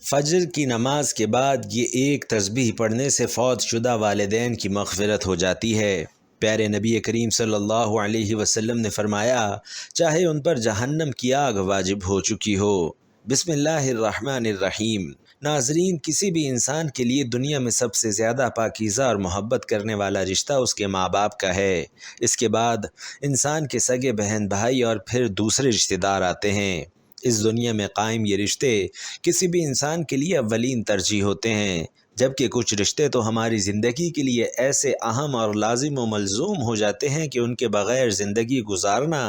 فجر کی نماز کے بعد یہ ایک تسبیح پڑھنے سے فوت شدہ والدین کی مغفرت ہو جاتی ہے۔ پیارے نبی کریم صلی اللہ علیہ وسلم نے فرمایا، چاہے ان پر جہنم کی آگ واجب ہو چکی ہو۔ بسم اللہ الرحمن الرحیم۔ ناظرین، کسی بھی انسان کے لیے دنیا میں سب سے زیادہ پاکیزہ اور محبت کرنے والا رشتہ اس کے ماں باپ کا ہے۔ اس کے بعد انسان کے سگے بہن بھائی اور پھر دوسرے رشتہ دار آتے ہیں۔ اس دنیا میں قائم یہ رشتے کسی بھی انسان کے لیے اولین ترجیح ہوتے ہیں، جبکہ کچھ رشتے تو ہماری زندگی کے لیے ایسے اہم اور لازم و ملزوم ہو جاتے ہیں کہ ان کے بغیر زندگی گزارنا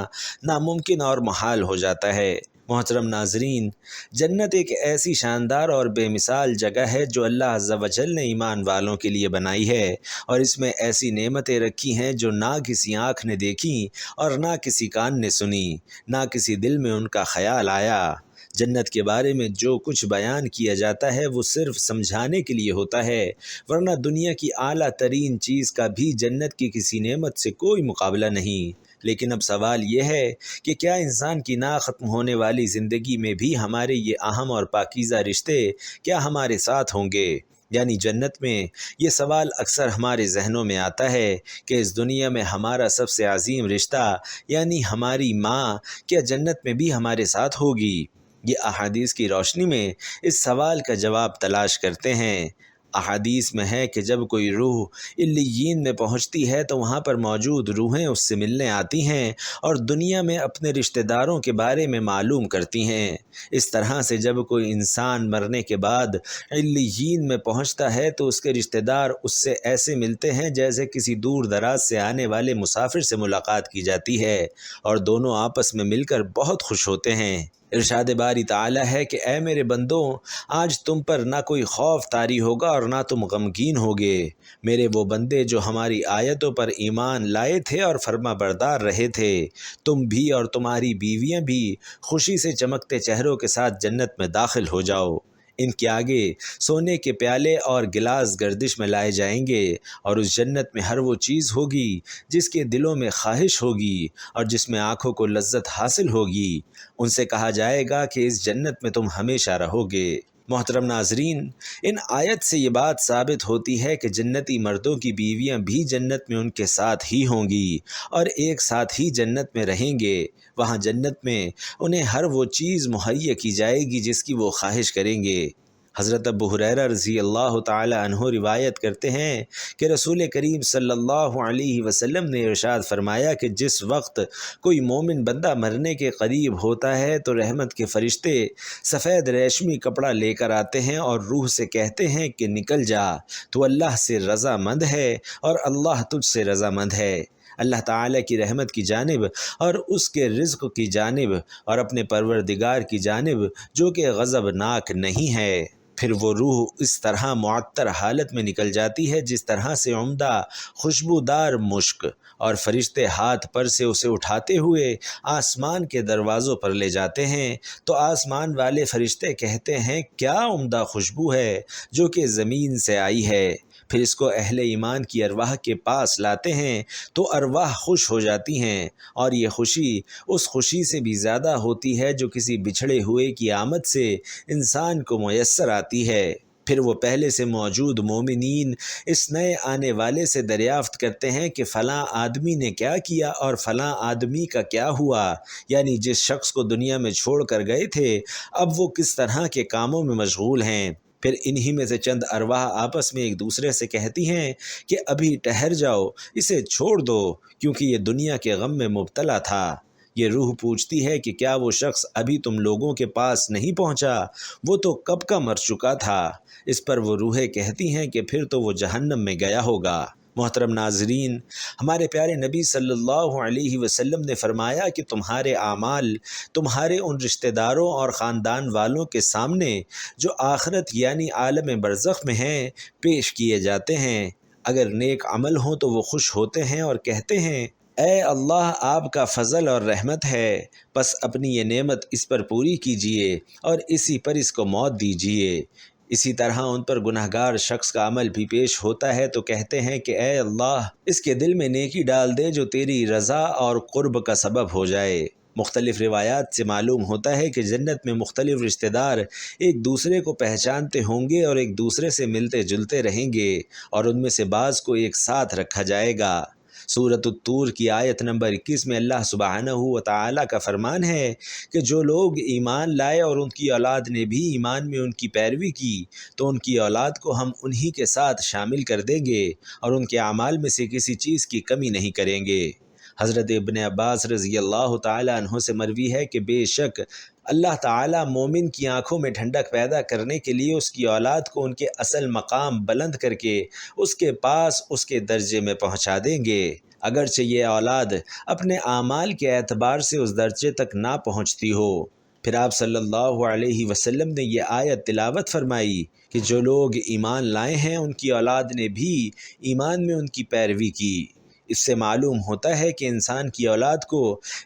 ناممکن اور محال ہو جاتا ہے۔ محترم ناظرین، جنت ایک ایسی شاندار اور بے مثال جگہ ہے جو اللہ عز و جل نے ایمان والوں کے لیے بنائی ہے، اور اس میں ایسی نعمتیں رکھی ہیں جو نہ کسی آنکھ نے دیکھی اور نہ کسی کان نے سنی، نہ کسی دل میں ان کا خیال آیا۔ جنت کے بارے میں جو کچھ بیان کیا جاتا ہے وہ صرف سمجھانے کے لیے ہوتا ہے، ورنہ دنیا کی اعلیٰ ترین چیز کا بھی جنت کی کسی نعمت سے کوئی مقابلہ نہیں۔ لیکن اب سوال یہ ہے کہ کیا انسان کی ختم ہونے والی زندگی میں بھی ہمارے یہ اہم اور پاکیزہ رشتے کیا ہمارے ساتھ ہوں گے؟ یعنی جنت میں یہ سوال اکثر ہمارے ذہنوں میں آتا ہے کہ اس دنیا میں ہمارا سب سے عظیم رشتہ یعنی ہماری ماں کیا جنت میں بھی ہمارے ساتھ ہوگی؟ یہ احادیث کی روشنی میں اس سوال کا جواب تلاش کرتے ہیں۔ احادیث میں ہے کہ جب کوئی روح علیین میں پہنچتی ہے تو وہاں پر موجود روحیں اس سے ملنے آتی ہیں اور دنیا میں اپنے رشتہ داروں کے بارے میں معلوم کرتی ہیں۔ اس طرح سے جب کوئی انسان مرنے کے بعد علیین میں پہنچتا ہے تو اس کے رشتہ دار اس سے ایسے ملتے ہیں جیسے کسی دور دراز سے آنے والے مسافر سے ملاقات کی جاتی ہے، اور دونوں آپس میں مل کر بہت خوش ہوتے ہیں۔ ارشاد باری تعالی ہے کہ اے میرے بندوں، آج تم پر نہ کوئی خوف طاری ہوگا اور نہ تم غمگین ہوگے۔ میرے وہ بندے جو ہماری آیتوں پر ایمان لائے تھے اور فرما بردار رہے تھے، تم بھی اور تمہاری بیویاں بھی خوشی سے چمکتے چہروں کے ساتھ جنت میں داخل ہو جاؤ۔ ان کے آگے سونے کے پیالے اور گلاس گردش میں لائے جائیں گے، اور اس جنت میں ہر وہ چیز ہوگی جس کے دلوں میں خواہش ہوگی اور جس میں آنکھوں کو لذت حاصل ہوگی۔ ان سے کہا جائے گا کہ اس جنت میں تم ہمیشہ رہو گے۔ محترم ناظرین، ان آیت سے یہ بات ثابت ہوتی ہے کہ جنتی مردوں کی بیویاں بھی جنت میں ان کے ساتھ ہی ہوں گی اور ایک ساتھ ہی جنت میں رہیں گے۔ وہاں جنت میں انہیں ہر وہ چیز مہیا کی جائے گی جس کی وہ خواہش کریں گے۔ حضرت ابو ہریرہ رضی اللہ تعالی عنہ روایت کرتے ہیں کہ رسول کریم صلی اللہ علیہ وسلم نے ارشاد فرمایا کہ جس وقت کوئی مومن بندہ مرنے کے قریب ہوتا ہے تو رحمت کے فرشتے سفید ریشمی کپڑا لے کر آتے ہیں اور روح سے کہتے ہیں کہ نکل جا، تو اللہ سے رضا مند ہے اور اللہ تجھ سے رضا مند ہے، اللہ تعالیٰ کی رحمت کی جانب اور اس کے رزق کی جانب اور اپنے پروردگار کی جانب جو کہ غضبناک نہیں ہے۔ پھر وہ روح اس طرح معطر حالت میں نکل جاتی ہے جس طرح سے عمدہ خوشبودار مشک، اور فرشتے ہاتھ پر سے اسے اٹھاتے ہوئے آسمان کے دروازوں پر لے جاتے ہیں، تو آسمان والے فرشتے کہتے ہیں کیا عمدہ خوشبو ہے جو کہ زمین سے آئی ہے۔ پھر اس کو اہل ایمان کی ارواح کے پاس لاتے ہیں تو ارواح خوش ہو جاتی ہیں، اور یہ خوشی اس خوشی سے بھی زیادہ ہوتی ہے جو کسی بچھڑے ہوئے کی آمد سے انسان کو میسر آتی ہے۔ پھر وہ پہلے سے موجود مومنین اس نئے آنے والے سے دریافت کرتے ہیں کہ فلاں آدمی نے کیا کیا اور فلاں آدمی کا کیا ہوا، یعنی جس شخص کو دنیا میں چھوڑ کر گئے تھے اب وہ کس طرح کے کاموں میں مشغول ہیں۔ پھر انہی میں سے چند ارواح آپس میں ایک دوسرے سے کہتی ہیں کہ ابھی ٹھہر جاؤ، اسے چھوڑ دو، کیونکہ یہ دنیا کے غم میں مبتلا تھا۔ یہ روح پوچھتی ہے کہ کیا وہ شخص ابھی تم لوگوں کے پاس نہیں پہنچا؟ وہ تو کب کا مر چکا تھا۔ اس پر وہ روحیں کہتی ہیں کہ پھر تو وہ جہنم میں گیا ہوگا۔ محترم ناظرین، ہمارے پیارے نبی صلی اللہ علیہ وسلم نے فرمایا کہ تمہارے اعمال تمہارے ان رشتہ داروں اور خاندان والوں کے سامنے جو آخرت یعنی عالم برزخ میں ہیں پیش کیے جاتے ہیں۔ اگر نیک عمل ہوں تو وہ خوش ہوتے ہیں اور کہتے ہیں اے اللہ، آپ کا فضل اور رحمت ہے، بس اپنی یہ نعمت اس پر پوری کیجیے اور اسی پر اس کو موت دیجیے۔ اسی طرح ان پر گناہگار شخص کا عمل بھی پیش ہوتا ہے تو کہتے ہیں کہ اے اللہ، اس کے دل میں نیکی ڈال دے جو تیری رضا اور قرب کا سبب ہو جائے۔ مختلف روایات سے معلوم ہوتا ہے کہ جنت میں مختلف رشتہ دار ایک دوسرے کو پہچانتے ہوں گے اور ایک دوسرے سے ملتے جلتے رہیں گے، اور ان میں سے بعض کو ایک ساتھ رکھا جائے گا۔ سورۃ الطور کی آیت نمبر 21 میں اللہ سبحانہ و تعالیٰ کا فرمان ہے کہ جو لوگ ایمان لائے اور ان کی اولاد نے بھی ایمان میں ان کی پیروی کی تو ان کی اولاد کو ہم انہی کے ساتھ شامل کر دیں گے اور ان کے اعمال میں سے کسی چیز کی کمی نہیں کریں گے۔ حضرت ابن عباس رضی اللہ تعالیٰ عنہ سے مروی ہے کہ بے شک اللہ تعالیٰ مومن کی آنکھوں میں ٹھنڈک پیدا کرنے کے لیے اس کی اولاد کو ان کے اصل مقام بلند کر کے اس کے پاس اس کے درجے میں پہنچا دیں گے، اگرچہ یہ اولاد اپنے اعمال کے اعتبار سے اس درجے تک نہ پہنچتی ہو۔ پھر آپ صلی اللہ علیہ وسلم نے یہ آیت تلاوت فرمائی کہ جو لوگ ایمان لائے ہیں ان کی اولاد نے بھی ایمان میں ان کی پیروی کی۔ اس سے معلوم ہوتا ہے کہ انسان کی اولاد کو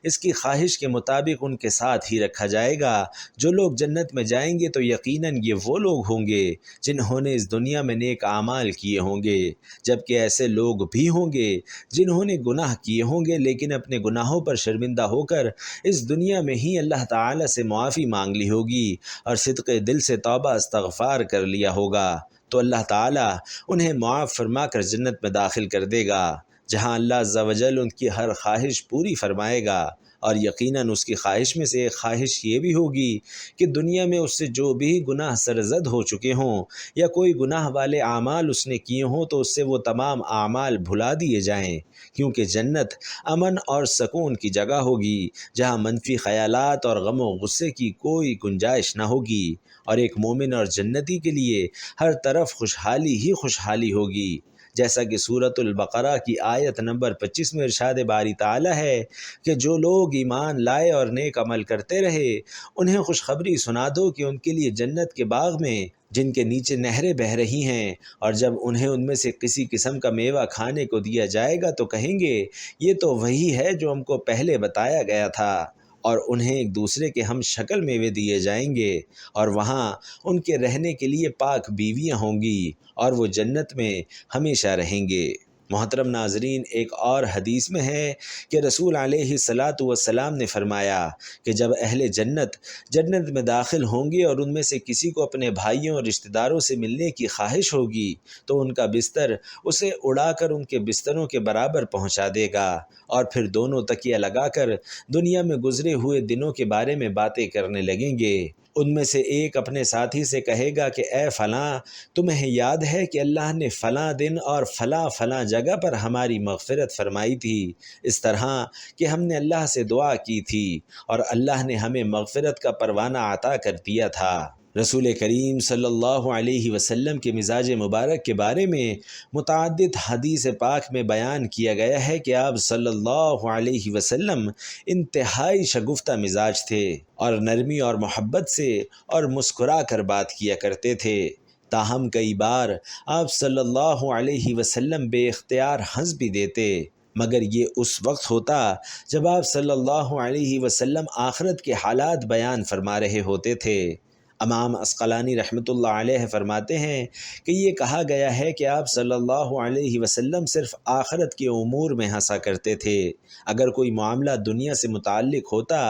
اس کی خواہش کے مطابق ان کے ساتھ ہی رکھا جائے گا۔ جو لوگ جنت میں جائیں گے تو یقیناً یہ وہ لوگ ہوں گے جنہوں نے اس دنیا میں نیک اعمال کیے ہوں گے، جبکہ ایسے لوگ بھی ہوں گے جنہوں نے گناہ کیے ہوں گے لیکن اپنے گناہوں پر شرمندہ ہو کر اس دنیا میں ہی اللہ تعالیٰ سے معافی مانگ لی ہوگی اور صدق دل سے توبہ استغفار کر لیا ہوگا، تو اللہ تعالیٰ انہیں معاف فرما کر جنت میں داخل کر دے گا، جہاں اللہ عز و جل ان کی ہر خواہش پوری فرمائے گا۔ اور یقیناً اس کی خواہش میں سے ایک خواہش یہ بھی ہوگی کہ دنیا میں اس سے جو بھی گناہ سرزد ہو چکے ہوں یا کوئی گناہ والے اعمال اس نے کیے ہوں تو اس سے وہ تمام اعمال بھلا دیے جائیں، کیونکہ جنت امن اور سکون کی جگہ ہوگی جہاں منفی خیالات اور غم و غصے کی کوئی گنجائش نہ ہوگی، اور ایک مومن اور جنتی کے لیے ہر طرف خوشحالی ہی خوشحالی ہوگی، جیسا کہ سورۃ البقرہ کی آیت نمبر 25 میں ارشاد باری تعالیٰ ہے کہ جو لوگ ایمان لائے اور نیک عمل کرتے رہے انہیں خوشخبری سنا دو کہ ان کے لیے جنت کے باغ میں جن کے نیچے نہریں بہہ رہی ہیں، اور جب انہیں ان میں سے کسی قسم کا میوہ کھانے کو دیا جائے گا تو کہیں گے یہ تو وہی ہے جو ہم کو پہلے بتایا گیا تھا، اور انہیں ایک دوسرے کے ہم شکل میوے دیے جائیں گے، اور وہاں ان کے رہنے کے لیے پاک بیویاں ہوں گی اور وہ جنت میں ہمیشہ رہیں گے۔ محترم ناظرین، ایک اور حدیث میں ہے کہ رسول علیہ الصلاۃ والسلام نے فرمایا کہ جب اہل جنت میں داخل ہوں گے اور ان میں سے کسی کو اپنے بھائیوں اور رشتہ داروں سے ملنے کی خواہش ہوگی تو ان کا بستر اسے اڑا کر ان کے بستروں کے برابر پہنچا دے گا، اور پھر دونوں تکیہ لگا کر دنیا میں گزرے ہوئے دنوں کے بارے میں باتیں کرنے لگیں گے۔ ان میں سے ایک اپنے ساتھی سے کہے گا کہ اے فلاں، تمہیں یاد ہے کہ اللہ نے فلاں دن اور فلاں فلاں جگہ پر ہماری مغفرت فرمائی تھی، اس طرح کہ ہم نے اللہ سے دعا کی تھی اور اللہ نے ہمیں مغفرت کا پروانہ عطا کر دیا تھا۔ رسول کریم صلی اللہ علیہ وسلم کے مزاج مبارک کے بارے میں متعدد حدیث پاک میں بیان کیا گیا ہے کہ آپ صلی اللہ علیہ وسلم انتہائی شگفتہ مزاج تھے اور نرمی اور محبت سے اور مسکرا کر بات کیا کرتے تھے، تاہم کئی بار آپ صلی اللہ علیہ وسلم بے اختیار ہنس بھی دیتے، مگر یہ اس وقت ہوتا جب آپ صلی اللہ علیہ وسلم آخرت کے حالات بیان فرما رہے ہوتے تھے۔ امام عسقلانی رحمۃ اللہ علیہ فرماتے ہیں کہ یہ کہا گیا ہے کہ آپ صلی اللہ علیہ وسلم صرف آخرت کے امور میں ہنسا کرتے تھے، اگر کوئی معاملہ دنیا سے متعلق ہوتا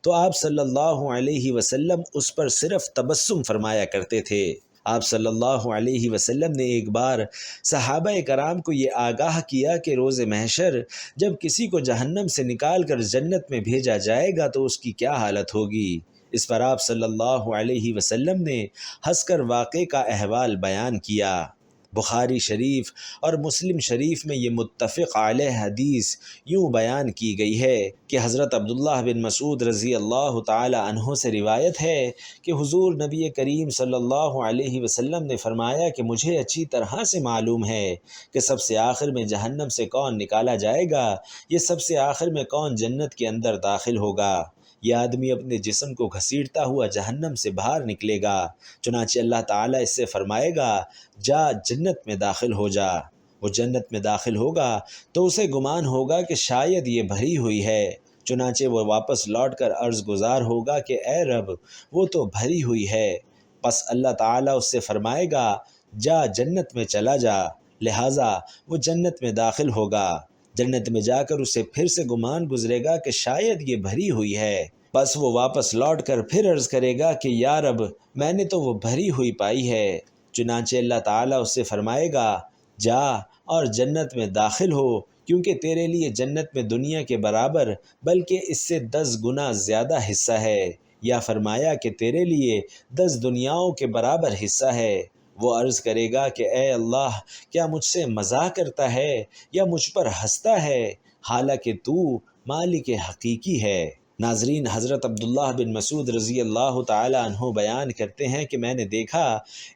تو آپ صلی اللہ علیہ وسلم اس پر صرف تبسم فرمایا کرتے تھے۔ آپ صلی اللہ علیہ وسلم نے ایک بار صحابہ کرام کو یہ آگاہ کیا کہ روز محشر جب کسی کو جہنم سے نکال کر جنت میں بھیجا جائے گا تو اس کی کیا حالت ہوگی۔ اس پر آپ صلی اللہ علیہ وسلم نے ہنس کر واقعے کا احوال بیان کیا۔ بخاری شریف اور مسلم شریف میں یہ متفق علیہ حدیث یوں بیان کی گئی ہے کہ حضرت عبداللہ بن مسعود رضی اللہ تعالی عنہ سے روایت ہے کہ حضور نبی کریم صلی اللہ علیہ وسلم نے فرمایا کہ مجھے اچھی طرح سے معلوم ہے کہ سب سے آخر میں جہنم سے کون نکالا جائے گا، یہ سب سے آخر میں کون جنت کے اندر داخل ہوگا۔ یہ آدمی اپنے جسم کو گھسیٹتا ہوا جہنم سے باہر نکلے گا، چنانچہ اللہ تعالیٰ اس سے فرمائے گا جا جنت میں داخل ہو جا۔ وہ جنت میں داخل ہوگا تو اسے گمان ہوگا کہ شاید یہ بھری ہوئی ہے، چنانچہ وہ واپس لوٹ کر عرض گزار ہوگا کہ اے رب وہ تو بھری ہوئی ہے، پس اللہ تعالیٰ اس سے فرمائے گا جا جنت میں چلا جا، لہٰذا وہ جنت میں داخل ہوگا۔ جنت میں جا کر اسے پھر سے گمان گزرے گا کہ شاید یہ بھری ہوئی ہے، بس وہ واپس لوٹ کر پھر عرض کرے گا کہ یا رب میں نے تو وہ بھری ہوئی پائی ہے۔ چنانچہ اللہ تعالیٰ اس سے فرمائے گا جا اور جنت میں داخل ہو، کیونکہ تیرے لیے جنت میں دنیا کے برابر بلکہ اس سے 10 گنا زیادہ حصہ ہے، یا فرمایا کہ تیرے لیے 10 دنیاؤں کے برابر حصہ ہے۔ وہ عرض کرے گا کہ اے اللہ، کیا مجھ سے مزاح کرتا ہے یا مجھ پر ہنستا ہے، حالانکہ تو مالک حقیقی ہے۔ ناظرین، حضرت عبداللہ بن مسعود رضی اللہ تعالی عنہ بیان کرتے ہیں کہ میں نے دیکھا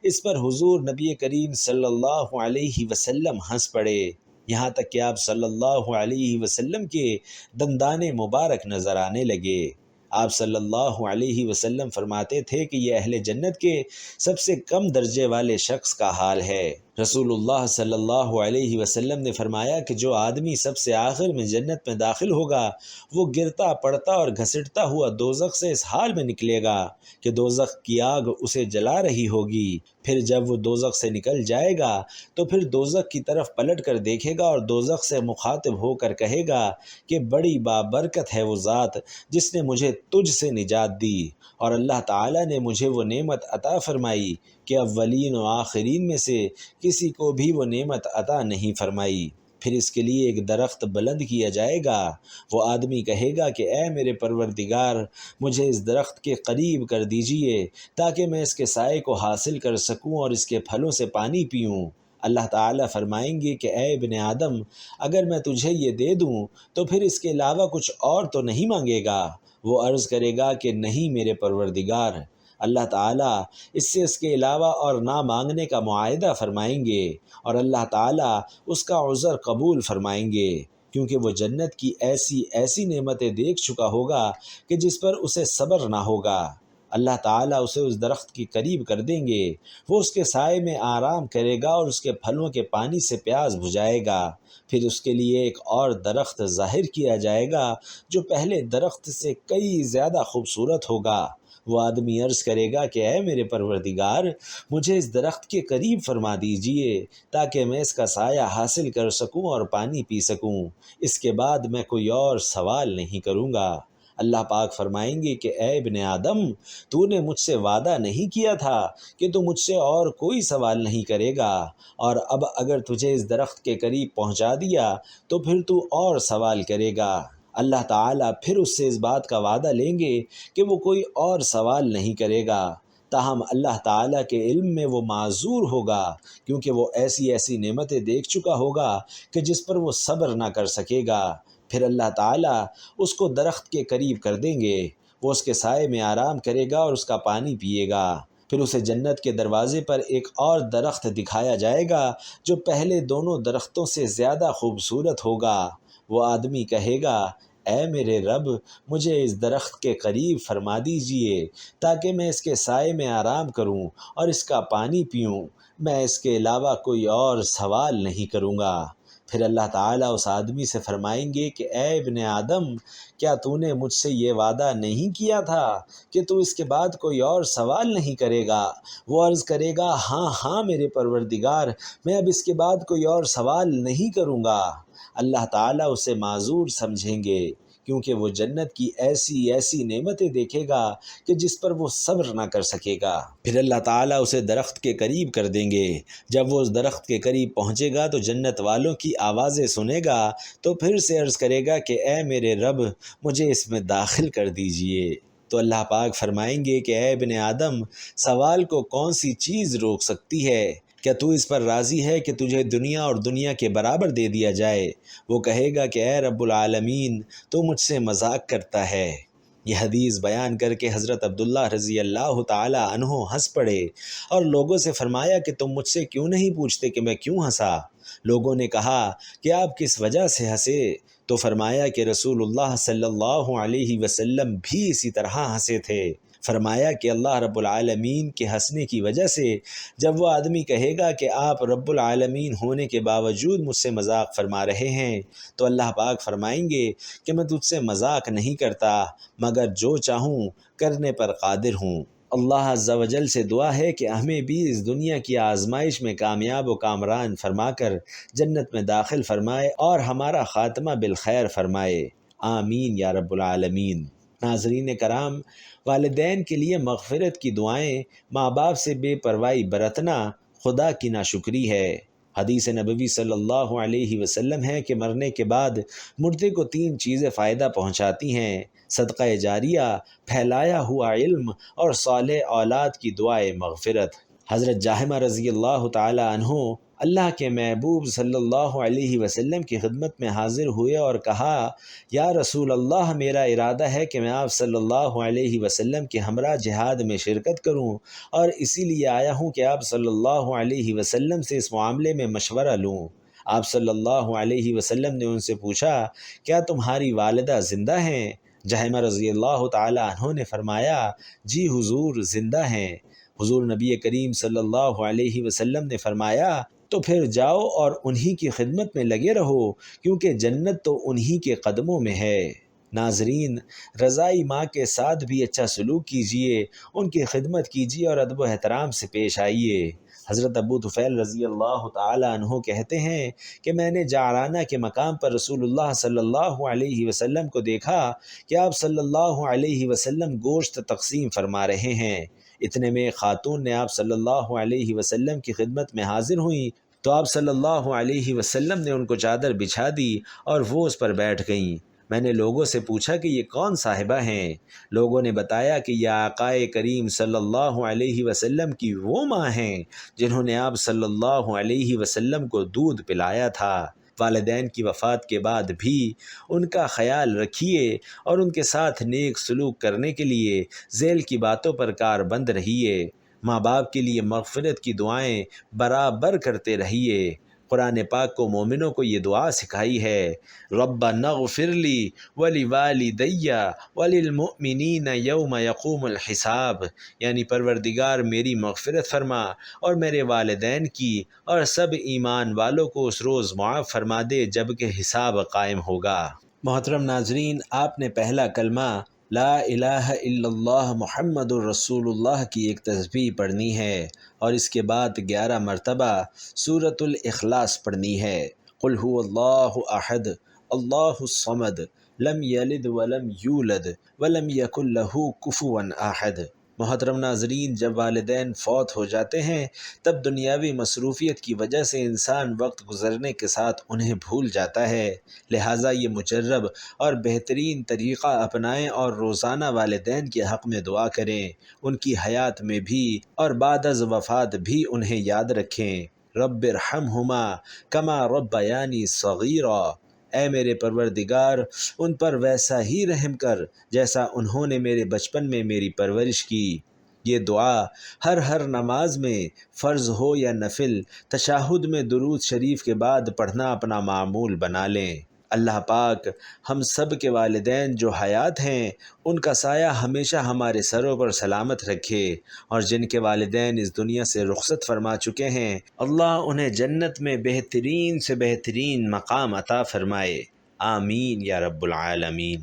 اس پر حضور نبی کریم صلی اللہ علیہ وسلم ہنس پڑے، یہاں تک کہ آپ صلی اللہ علیہ وسلم کے دندان مبارک نظر آنے لگے۔ آپ صلی اللہ علیہ وسلم فرماتے تھے کہ یہ اہل جنت کے سب سے کم درجے والے شخص کا حال ہے۔ رسول اللہ صلی اللہ علیہ وسلم نے فرمایا کہ جو آدمی سب سے آخر میں جنت میں داخل ہوگا وہ گرتا پڑتا اور گھسٹتا ہوا دوزخ سے اس حال میں نکلے گا کہ دوزخ کی آگ اسے جلا رہی ہوگی۔ پھر جب وہ دوزخ سے نکل جائے گا تو پھر دوزخ کی طرف پلٹ کر دیکھے گا اور دوزخ سے مخاطب ہو کر کہے گا کہ بڑی بابرکت ہے وہ ذات جس نے مجھے تجھ سے نجات دی، اور اللہ تعالیٰ نے مجھے وہ نعمت عطا فرمائی کہ اولین و آخرین میں سے کسی کو بھی وہ نعمت عطا نہیں فرمائی۔ پھر اس کے لیے ایک درخت بلند کیا جائے گا، وہ آدمی کہے گا کہ اے میرے پروردگار، مجھے اس درخت کے قریب کر دیجئے تاکہ میں اس کے سائے کو حاصل کر سکوں اور اس کے پھلوں سے پانی پیوں۔ اللہ تعالیٰ فرمائیں گے کہ اے ابن آدم، اگر میں تجھے یہ دے دوں تو پھر اس کے علاوہ کچھ اور تو نہیں مانگے گا؟ وہ عرض کرے گا کہ نہیں میرے پروردگار۔ اللہ تعالیٰ اس سے اس کے علاوہ اور نہ مانگنے کا معاہدہ فرمائیں گے، اور اللہ تعالیٰ اس کا عذر قبول فرمائیں گے، کیونکہ وہ جنت کی ایسی ایسی نعمتیں دیکھ چکا ہوگا کہ جس پر اسے صبر نہ ہوگا۔ اللہ تعالیٰ اسے اس درخت کے قریب کر دیں گے، وہ اس کے سائے میں آرام کرے گا اور اس کے پھلوں کے پانی سے پیاس بجھائے گا۔ پھر اس کے لیے ایک اور درخت ظاہر کیا جائے گا جو پہلے درخت سے کئی زیادہ خوبصورت ہوگا۔ وہ آدمی عرض کرے گا کہ اے میرے پروردگار، مجھے اس درخت کے قریب فرما دیجئے تاکہ میں اس کا سایہ حاصل کر سکوں اور پانی پی سکوں، اس کے بعد میں کوئی اور سوال نہیں کروں گا۔ اللہ پاک فرمائیں گے کہ اے ابن آدم، تو نے مجھ سے وعدہ نہیں کیا تھا کہ تو مجھ سے اور کوئی سوال نہیں کرے گا، اور اب اگر تجھے اس درخت کے قریب پہنچا دیا تو پھر تو اور سوال کرے گا۔ اللہ تعالیٰ پھر اس سے اس بات کا وعدہ لیں گے کہ وہ کوئی اور سوال نہیں کرے گا، تاہم اللہ تعالیٰ کے علم میں وہ معذور ہوگا، کیونکہ وہ ایسی ایسی نعمتیں دیکھ چکا ہوگا کہ جس پر وہ صبر نہ کر سکے گا۔ پھر اللہ تعالیٰ اس کو درخت کے قریب کر دیں گے، وہ اس کے سائے میں آرام کرے گا اور اس کا پانی پیے گا۔ پھر اسے جنت کے دروازے پر ایک اور درخت دکھایا جائے گا جو پہلے دونوں درختوں سے زیادہ خوبصورت ہوگا۔ وہ آدمی کہے گا اے میرے رب، مجھے اس درخت کے قریب فرما دیجئے تاکہ میں اس کے سائے میں آرام کروں اور اس کا پانی پیوں، میں اس کے علاوہ کوئی اور سوال نہیں کروں گا۔ پھر اللہ تعالیٰ اس آدمی سے فرمائیں گے کہ اے ابن آدم، کیا تو نے مجھ سے یہ وعدہ نہیں کیا تھا کہ تو اس کے بعد کوئی اور سوال نہیں کرے گا؟ وہ عرض کرے گا ہاں ہاں میرے پروردگار، میں اب اس کے بعد کوئی اور سوال نہیں کروں گا۔ اللہ تعالیٰ اسے معذور سمجھیں گے، کیونکہ وہ جنت کی ایسی ایسی نعمتیں دیکھے گا کہ جس پر وہ صبر نہ کر سکے گا۔ پھر اللہ تعالیٰ اسے درخت کے قریب کر دیں گے۔ جب وہ اس درخت کے قریب پہنچے گا تو جنت والوں کی آوازیں سنے گا تو پھر سے عرض کرے گا کہ اے میرے رب، مجھے اس میں داخل کر دیجئے۔ تو اللہ پاک فرمائیں گے کہ اے ابن آدم، سوال کو کون سی چیز روک سکتی ہے؟ کیا تو اس پر راضی ہے کہ تجھے دنیا اور دنیا کے برابر دے دیا جائے؟ وہ کہے گا کہ اے رب العالمین، تو مجھ سے مذاق کرتا ہے۔ یہ حدیث بیان کر کے حضرت عبداللہ رضی اللہ تعالی عنہ ہنس پڑے اور لوگوں سے فرمایا کہ تم مجھ سے کیوں نہیں پوچھتے کہ میں کیوں ہنسا؟ لوگوں نے کہا کہ آپ کس وجہ سے ہنسے؟ تو فرمایا کہ رسول اللہ صلی اللہ علیہ وسلم بھی اسی طرح ہنسے تھے۔ فرمایا کہ اللہ رب العالمین کے ہنسنے کی وجہ سے جب وہ آدمی کہے گا کہ آپ رب العالمین ہونے کے باوجود مجھ سے مذاق فرما رہے ہیں، تو اللہ پاک فرمائیں گے کہ میں تجھ سے مذاق نہیں کرتا، مگر جو چاہوں کرنے پر قادر ہوں۔ اللہ عز و جل سے دعا ہے کہ ہمیں بھی اس دنیا کی آزمائش میں کامیاب و کامران فرما کر جنت میں داخل فرمائے اور ہمارا خاتمہ بالخیر فرمائے، آمین یا رب العالمین۔ ناظرین کرام، والدین کے لیے مغفرت کی دعائیں، ماں باپ سے بے پرواہی برتنا خدا کی ناشکری ہے۔ حدیث نبوی صلی اللہ علیہ وسلم ہے کہ مرنے کے بعد مردے کو 3 چیزیں فائدہ پہنچاتی ہیں: صدقہ جاریہ، پھیلایا ہوا علم اور صالح اولاد کی دعائے مغفرت۔ حضرت جاہمہ رضی اللہ تعالی عنہ اللہ کے محبوب صلی اللہ علیہ وسلم کی خدمت میں حاضر ہوئے اور کہا، یا رسول اللہ، میرا ارادہ ہے کہ میں آپ صلی اللہ علیہ وسلم کے ہمراہ جہاد میں شرکت کروں، اور اسی لیے آیا ہوں کہ آپ صلی اللہ علیہ وسلم سے اس معاملے میں مشورہ لوں۔ آپ صلی اللہ علیہ وسلم نے ان سے پوچھا، کیا تمہاری والدہ زندہ ہیں؟ جاہمہ رضی اللہ تعالی عنہ نے فرمایا، جی حضور، زندہ ہیں۔ حضور نبی کریم صلی اللہ علیہ وسلم نے فرمایا، تو پھر جاؤ اور انہی کی خدمت میں لگے رہو، کیونکہ جنت تو انہی کے قدموں میں ہے۔ ناظرین، رضائی ماں کے ساتھ بھی اچھا سلوک کیجیے، ان کی خدمت کیجیے اور ادب و احترام سے پیش آئیے۔ حضرت ابو طفیل رضی اللہ تعالی عنہ کہتے ہیں کہ میں نے جعرانہ کے مقام پر رسول اللہ صلی اللہ علیہ وسلم کو دیکھا کہ آپ صلی اللہ علیہ وسلم گوشت تقسیم فرما رہے ہیں۔ اتنے میں خاتون نے آپ صلی اللہ علیہ وسلم کی خدمت میں حاضر ہوئیں تو آپ صلی اللہ علیہ وسلم نے ان کو چادر بچھا دی اور وہ اس پر بیٹھ گئیں۔ میں نے لوگوں سے پوچھا کہ یہ کون صاحبہ ہیں؟ لوگوں نے بتایا کہ یہ آقائے کریم صلی اللہ علیہ وسلم کی وہ ماں ہیں جنہوں نے آپ صلی اللہ علیہ وسلم کو دودھ پلایا تھا۔ والدین کی وفات کے بعد بھی ان کا خیال رکھیے اور ان کے ساتھ نیک سلوک کرنے کے لیے ذیل کی باتوں پر کاربند رہیے۔ ماں باپ کے لیے مغفرت کی دعائیں برابر کرتے رہیے۔ قرآن پاک کو مومنوں کو یہ دعا سکھائی ہے، ربنا اغفر لی ولوالدی وللمؤمنین یوم یقوم الحساب، یعنی پروردگار میری مغفرت فرما اور میرے والدین کی اور سب ایمان والوں کو اس روز معاف فرما دے جب کہ حساب قائم ہوگا۔ محترم ناظرین، آپ نے پہلا کلمہ لا الہ الا اللہ محمد الرسول اللہ کی ایک تسبیح پڑھنی ہے اور اس کے بعد 11 مرتبہ سورۃ الاخلاص پڑھنی ہے۔ قل هو اللہ احد اللہ الصمد لم یلد ولم یولد ولم یکن لہ کفوا احد۔ محترم ناظرین، جب والدین فوت ہو جاتے ہیں تب دنیاوی مصروفیت کی وجہ سے انسان وقت گزرنے کے ساتھ انہیں بھول جاتا ہے، لہٰذا یہ مجرب اور بہترین طریقہ اپنائیں اور روزانہ والدین کے حق میں دعا کریں، ان کی حیات میں بھی اور بعد از وفات بھی انہیں یاد رکھیں۔ رب ارحمہما کما ربیانی صغیرا، اے میرے پروردگار، ان پر ویسا ہی رحم کر جیسا انہوں نے میرے بچپن میں میری پرورش کی۔ یہ دعا ہر نماز میں، فرض ہو یا نفل، تشہد میں درود شریف کے بعد پڑھنا اپنا معمول بنا لیں۔ اللہ پاک ہم سب کے والدین جو حیات ہیں ان کا سایہ ہمیشہ ہمارے سروں پر سلامت رکھے، اور جن کے والدین اس دنیا سے رخصت فرما چکے ہیں اللہ انہیں جنت میں بہترین سے بہترین مقام عطا فرمائے، آمین یا رب العالمین۔